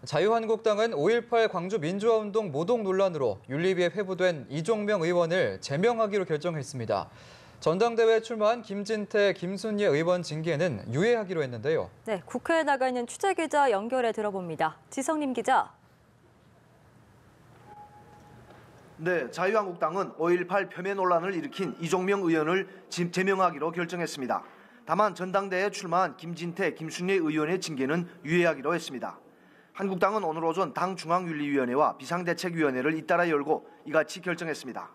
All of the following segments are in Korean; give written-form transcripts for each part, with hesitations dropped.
자유한국당은 5.18 광주 민주화운동 모독 논란으로 윤리위에 회부된 이종명 의원을 제명하기로 결정했습니다. 전당대회에 출마한 김진태, 김순례 의원 징계는 유예하기로 했는데요. 네, 국회에 나가 있는 취재기자 연결해 들어봅니다. 지성님 기자. 네, 자유한국당은 5.18 폄훼 논란을 일으킨 이종명 의원을 제명하기로 결정했습니다. 다만 전당대회에 출마한 김진태, 김순례 의원의 징계는 유예하기로 했습니다. 한국당은 오늘 오전 당 중앙윤리위원회와 비상대책위원회를 잇따라 열고 이같이 결정했습니다.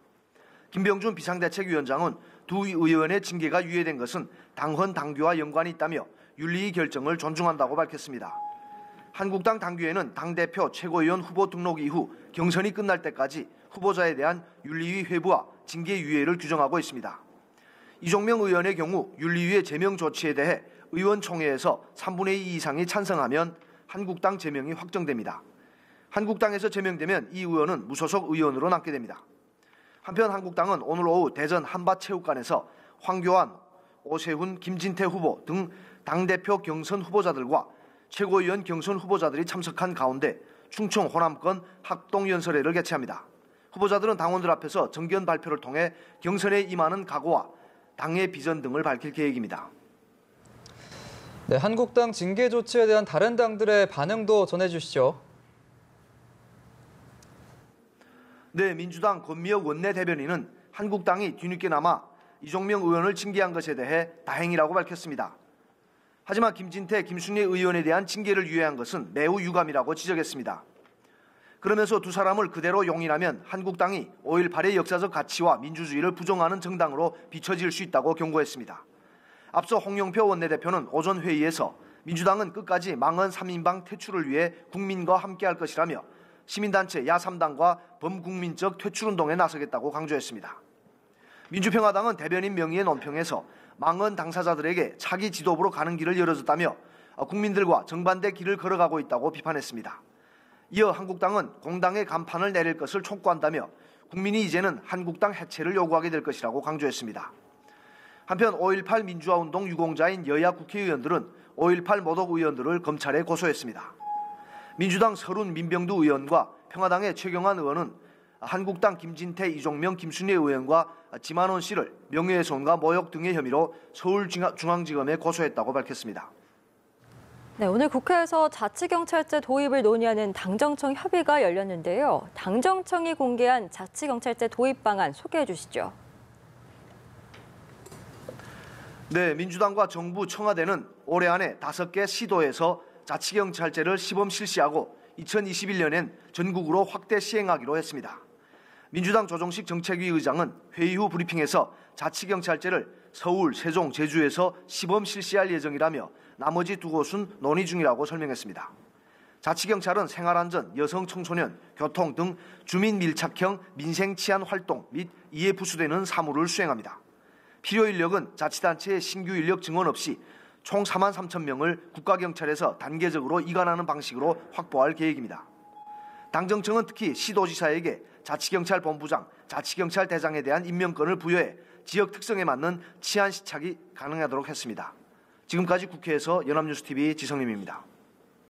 김병준 비상대책위원장은 두 의원의 징계가 유예된 것은 당헌 당규와 연관이 있다며 윤리위 결정을 존중한다고 밝혔습니다. 한국당 당규에는 당대표 최고위원 후보 등록 이후 경선이 끝날 때까지 후보자에 대한 윤리위 회부와 징계 유예를 규정하고 있습니다. 이종명 의원의 경우 윤리위의 제명 조치에 대해 의원총회에서 3분의 2 이상이 찬성하면 한국당 제명이 확정됩니다. 한국당에서 제명되면 이 의원은 무소속 의원으로 남게 됩니다. 한편 한국당은 오늘 오후 대전 한밭체육관에서 황교안, 오세훈, 김진태 후보 등 당대표 경선 후보자들과 최고위원 경선 후보자들이 참석한 가운데 충청 호남권 합동연설회를 개최합니다. 후보자들은 당원들 앞에서 정견 발표를 통해 경선에 임하는 각오와 당의 비전 등을 밝힐 계획입니다. 네, 한국당 징계 조치에 대한 다른 당들의 반응도 전해주시죠. 네, 민주당 권미혁 원내대변인은 한국당이 뒤늦게나마 이종명 의원을 징계한 것에 대해 다행이라고 밝혔습니다. 하지만 김진태, 김순례 의원에 대한 징계를 유예한 것은 매우 유감이라고 지적했습니다. 그러면서 두 사람을 그대로 용인하면 한국당이 5.18의 역사적 가치와 민주주의를 부정하는 정당으로 비춰질 수 있다고 경고했습니다. 앞서 홍영표 원내대표는 오전 회의에서 민주당은 끝까지 망언 3인방 퇴출을 위해 국민과 함께할 것이라며 시민단체 야3당과 범국민적 퇴출운동에 나서겠다고 강조했습니다. 민주평화당은 대변인 명의의 논평에서 망언 당사자들에게 차기 지도부로 가는 길을 열어줬다며 국민들과 정반대 길을 걸어가고 있다고 비판했습니다. 이어 한국당은 공당의 간판을 내릴 것을 촉구한다며 국민이 이제는 한국당 해체를 요구하게 될 것이라고 강조했습니다. 한편 5.18 민주화운동 유공자인 여야 국회의원들은 5.18 모독 의원들을 검찰에 고소했습니다. 민주당 서른 민병두 의원과 평화당의 최경환 의원은 한국당 김진태, 이종명, 김순례 의원과 지만원 씨를 명예훼손과 모욕 등의 혐의로 서울중앙지검에 고소했다고 밝혔습니다. 네, 오늘 국회에서 자치경찰제 도입을 논의하는 당정청 협의가 열렸는데요. 당정청이 공개한 자치경찰제 도입 방안 소개해 주시죠. 네, 민주당과 정부, 청와대는 올해 안에 5개 시도에서 자치경찰제를 시범 실시하고 2021년엔 전국으로 확대 시행하기로 했습니다. 민주당 조정식 정책위 의장은 회의 후 브리핑에서 자치경찰제를 서울, 세종, 제주에서 시범 실시할 예정이라며 나머지 두 곳은 논의 중이라고 설명했습니다. 자치경찰은 생활안전, 여성, 청소년, 교통 등 주민 밀착형 민생 치안 활동 및 이에 부수되는 사무를 수행합니다. 필요 인력은 자치단체의 신규 인력 증원 없이 총 4만 3천 명을 국가경찰에서 단계적으로 이관하는 방식으로 확보할 계획입니다. 당정청은 특히 시도지사에게 자치경찰본부장, 자치경찰대장에 대한 임명권을 부여해 지역 특성에 맞는 치안 시착이 가능하도록 했습니다. 지금까지 국회에서 연합뉴스TV 지성림입니다.